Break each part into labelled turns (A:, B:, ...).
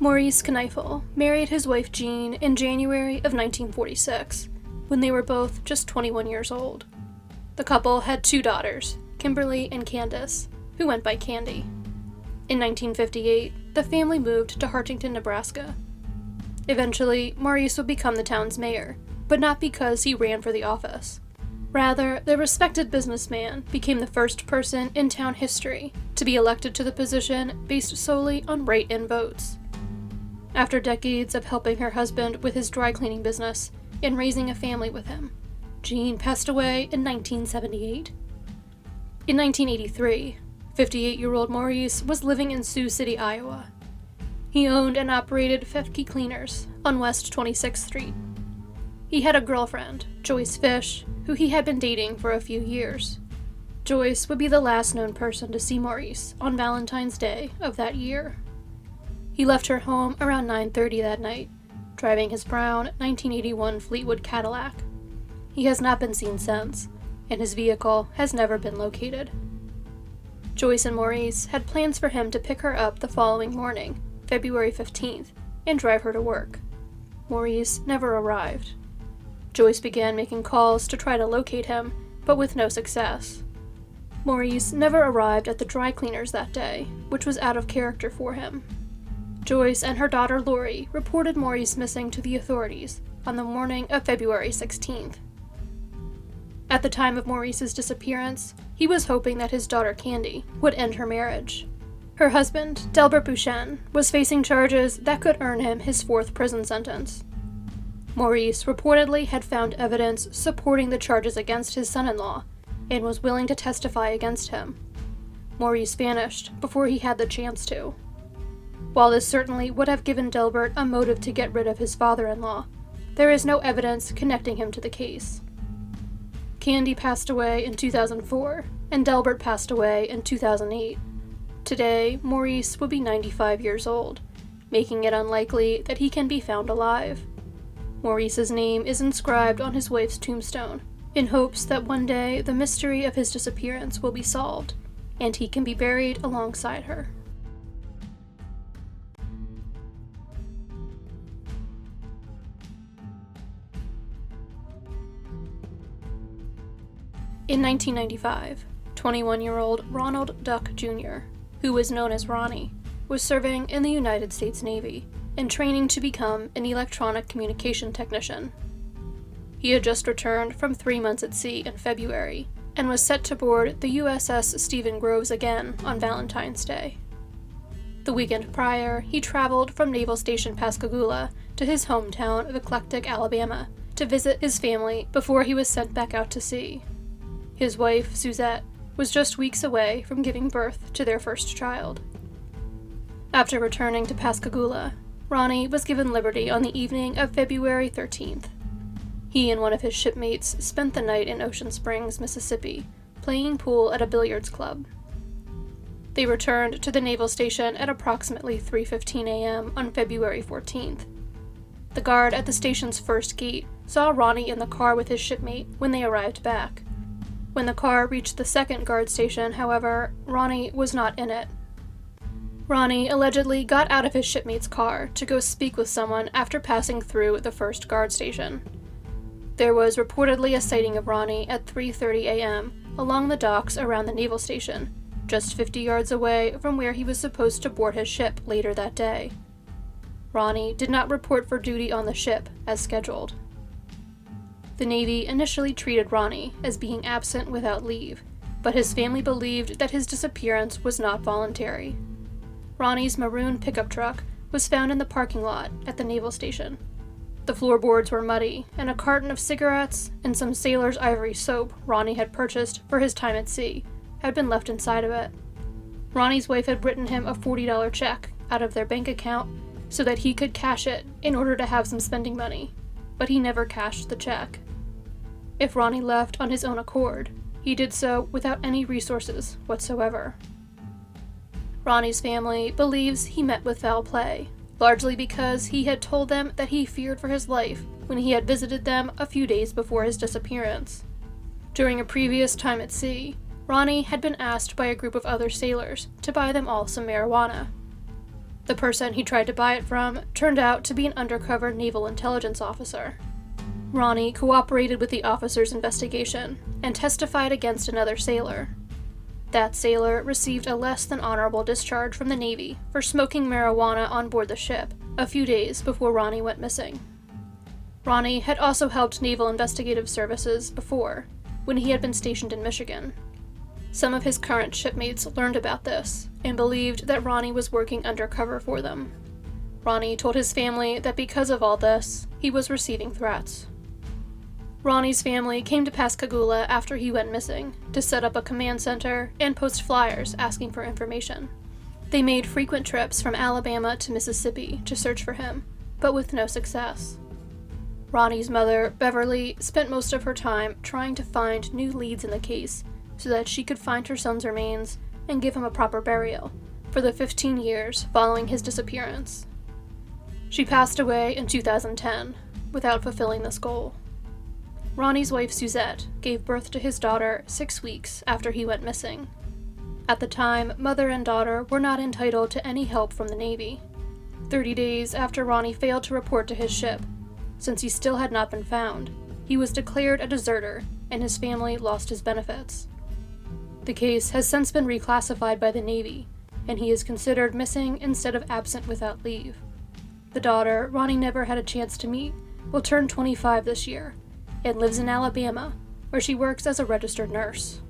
A: Maurice Kneifl married his wife Jean in January of 1946, when they were both just 21 years old. The couple had 2 daughters, Kimberly and Candace, who went by Candy. In 1958, the family moved to Hartington, Nebraska. Eventually, Maurice would become the town's mayor, but not because he ran for the office. Rather, the respected businessman became the first person in town history to be elected to the position based solely on write-in votes. After decades of helping her husband with his dry cleaning business and raising a family with him, Jean passed away in 1978. In 1983, 58-year-old Maurice was living in Sioux City, Iowa. He owned and operated Fefke Cleaners on West 26th Street. He had a girlfriend, Joyce Fish, who he had been dating for a few years. Joyce would be the last known person to see Maurice on Valentine's Day of that year. He left her home around 9:30 that night, driving his brown 1981 Fleetwood Cadillac. He has not been seen since, and his vehicle has never been located. Joyce and Maurice had plans for him to pick her up the following morning, February 15th, and drive her to work. Maurice never arrived. Joyce began making calls to try to locate him, but with no success. Maurice never arrived at the dry cleaners that day, which was out of character for him. Joyce and her daughter Lori reported Maurice missing to the authorities on the morning of February 16th. At the time of Maurice's disappearance, he was hoping that his daughter Candy would end her marriage. Her husband, Delbert Bouchen, was facing charges that could earn him his 4th prison sentence. Maurice reportedly had found evidence supporting the charges against his son-in-law and was willing to testify against him. Maurice vanished before he had the chance to. While this certainly would have given Delbert a motive to get rid of his father-in-law, there is no evidence connecting him to the case. Candy passed away in 2004, and Delbert passed away in 2008. Today, Maurice would be 95 years old, making it unlikely that he can be found alive. Maurice's name is inscribed on his wife's tombstone, in hopes that one day the mystery of his disappearance will be solved, and he can be buried alongside her. In 1995, 21-year-old Ronald Duck Jr., who was known as Ronnie, was serving in the United States Navy and training to become an electronic communication technician. He had just returned from 3 months at sea in February and was set to board the USS Stephen Groves again on Valentine's Day. The weekend prior, he traveled from Naval Station Pascagoula to his hometown of Eclectic, Alabama, to visit his family before he was sent back out to sea. His wife, Suzette, was just weeks away from giving birth to their first child. After returning to Pascagoula, Ronnie was given liberty on the evening of February 13th. He and one of his shipmates spent the night in Ocean Springs, Mississippi, playing pool at a billiards club. They returned to the naval station at approximately 3:15 a.m. on February 14th. The guard at the station's first gate saw Ronnie in the car with his shipmate when they arrived back. When the car reached the second guard station, however, Ronnie was not in it. Ronnie allegedly got out of his shipmate's car to go speak with someone after passing through the first guard station. There was reportedly a sighting of Ronnie at 3:30 a.m. along the docks around the naval station, just 50 yards away from where he was supposed to board his ship later that day. Ronnie did not report for duty on the ship as scheduled. The Navy initially treated Ronnie as being absent without leave, but his family believed that his disappearance was not voluntary. Ronnie's maroon pickup truck was found in the parking lot at the naval station. The floorboards were muddy, and a carton of cigarettes and some sailor's ivory soap Ronnie had purchased for his time at sea had been left inside of it. Ronnie's wife had written him a $40 check out of their bank account so that he could cash it in order to have some spending money, but he never cashed the check. If Ronnie left on his own accord, he did so without any resources whatsoever. Ronnie's family believes he met with foul play, largely because he had told them that he feared for his life when he had visited them a few days before his disappearance. During a previous time at sea, Ronnie had been asked by a group of other sailors to buy them all some marijuana. The person he tried to buy it from turned out to be an undercover naval intelligence officer. Ronnie cooperated with the officer's investigation and testified against another sailor. That sailor received a less than honorable discharge from the Navy for smoking marijuana on board the ship a few days before Ronnie went missing. Ronnie had also helped Naval Investigative Services before, when he had been stationed in Michigan. Some of his current shipmates learned about this and believed that Ronnie was working undercover for them. Ronnie told his family that because of all this, he was receiving threats. Ronnie's family came to Pascagoula after he went missing to set up a command center and post flyers asking for information. They made frequent trips from Alabama to Mississippi to search for him, but with no success. Ronnie's mother, Beverly, spent most of her time trying to find new leads in the case so that she could find her son's remains and give him a proper burial for the 15 years following his disappearance. She passed away in 2010 without fulfilling this goal. Ronnie's wife Suzette gave birth to his daughter 6 weeks after he went missing. At the time, mother and daughter were not entitled to any help from the Navy. 30 days after Ronnie failed to report to his ship, since he still had not been found, he was declared a deserter and his family lost his benefits. The case has since been reclassified by the Navy, and he is considered missing instead of absent without leave. The daughter Ronnie never had a chance to meet will turn 25 this year and lives in Alabama, where she works as a registered nurse.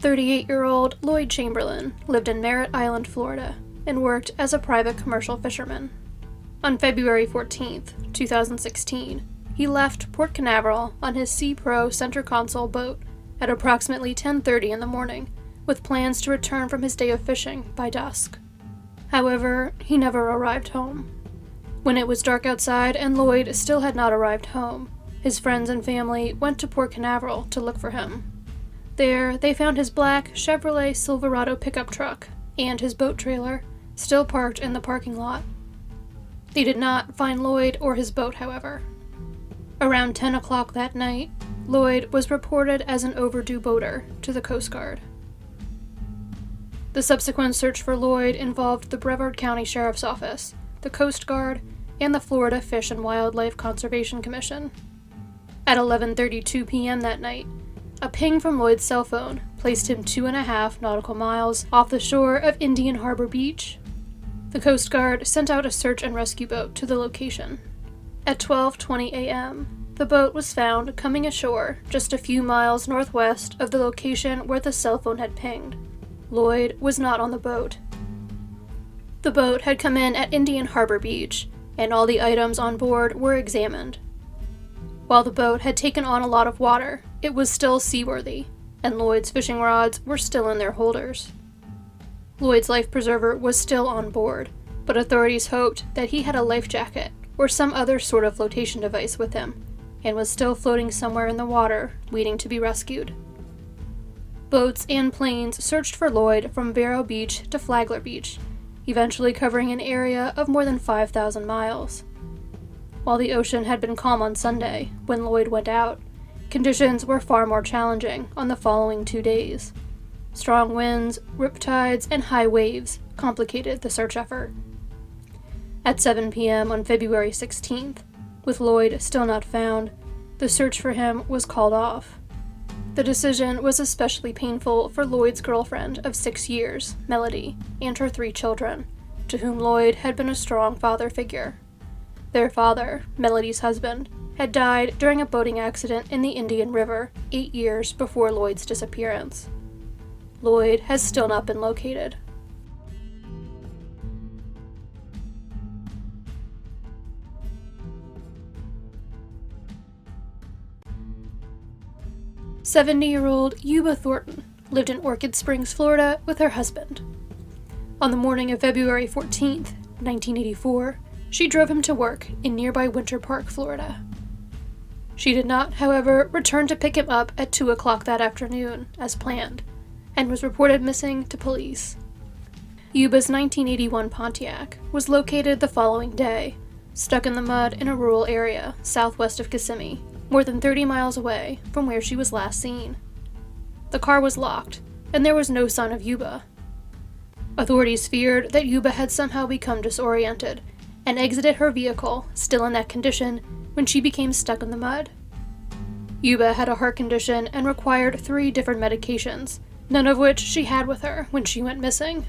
A: "38-year-old Lloyd Chamberlain lived in Merritt Island, Florida, and worked as a private commercial fisherman. On February 14, 2016, he left Port Canaveral on his Sea Pro center console boat at approximately 10:30 in the morning, with plans to return from his day of fishing by dusk. However, he never arrived home. When it was dark outside and Lloyd still had not arrived home, his friends and family went to Port Canaveral to look for him. There, they found his black Chevrolet Silverado pickup truck and his boat trailer still parked in the parking lot. They did not find Lloyd or his boat, however. Around 10 o'clock that night, Lloyd was reported as an overdue boater to the Coast Guard. The subsequent search for Lloyd involved the Brevard County Sheriff's Office, the Coast Guard, and the Florida Fish and Wildlife Conservation Commission. At 11:32 p.m. that night, a ping from Lloyd's cell phone placed him 2.5 nautical miles off the shore of Indian Harbor Beach. The Coast Guard sent out a search and rescue boat to the location. At 12:20 a.m., the boat was found coming ashore just a few miles northwest of the location where the cell phone had pinged. Lloyd was not on the boat. The boat had come in at Indian Harbor Beach, and all the items on board were examined. While the boat had taken on a lot of water, it was still seaworthy, and Lloyd's fishing rods were still in their holders. Lloyd's life preserver was still on board, but authorities hoped that he had a life jacket or some other sort of flotation device with him, and was still floating somewhere in the water, waiting to be rescued. Boats and planes searched for Lloyd from Vero Beach to Flagler Beach, eventually covering an area of more than 5,000 miles. While the ocean had been calm on Sunday, when Lloyd went out, conditions were far more challenging on the following 2 days. Strong winds, riptides, and high waves complicated the search effort. At 7 p.m. on February 16th, with Lloyd still not found, the search for him was called off. The decision was especially painful for Lloyd's girlfriend of 6 years, Melody, and her 3 children, to whom Lloyd had been a strong father figure. Their father, Melody's husband, had died during a boating accident in the Indian River 8 years before Lloyd's disappearance. Lloyd has still not been located. "70-year-old Eubah Thornton lived in Orchid Springs, Florida, with her husband. On the morning of February 14th, 1984, she drove him to work in nearby Winter Park, Florida. She did not, however, return to pick him up at 2 o'clock that afternoon, as planned, and was reported missing to police. Eubah's 1981 Pontiac was located the following day, stuck in the mud in a rural area southwest of Kissimmee, more than 30 miles away from where she was last seen. The car was locked, and there was no sign of Eubah. Authorities feared that Eubah had somehow become disoriented and exited her vehicle, still in that condition, when she became stuck in the mud. Eubah had a heart condition and required 3 different medications, none of which she had with her when she went missing.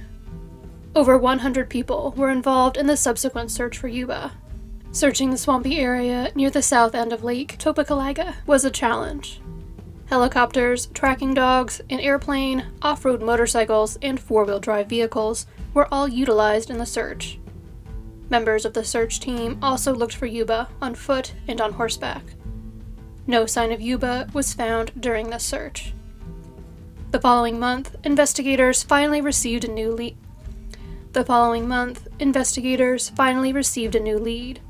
A: Over 100 people were involved in the subsequent search for Eubah. Searching the swampy area near the south end of Lake Topekalaga was a challenge. Helicopters, tracking dogs, an airplane, off-road motorcycles, and 4-wheel drive vehicles were all utilized in the search. Members of the search team also looked for Eubah on foot and on horseback. No sign of Eubah was found during the search. The following month, investigators finally received a new lead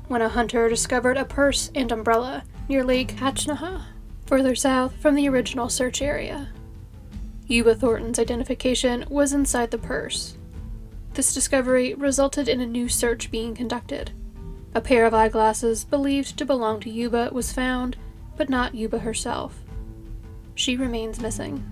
A: when a hunter discovered a purse and umbrella near Lake Hatchnaha, further south from the original search area. Eubah Thornton's identification was inside the purse. This discovery resulted in a new search being conducted. A pair of eyeglasses believed to belong to Eubah was found, but not Eubah herself. She remains missing.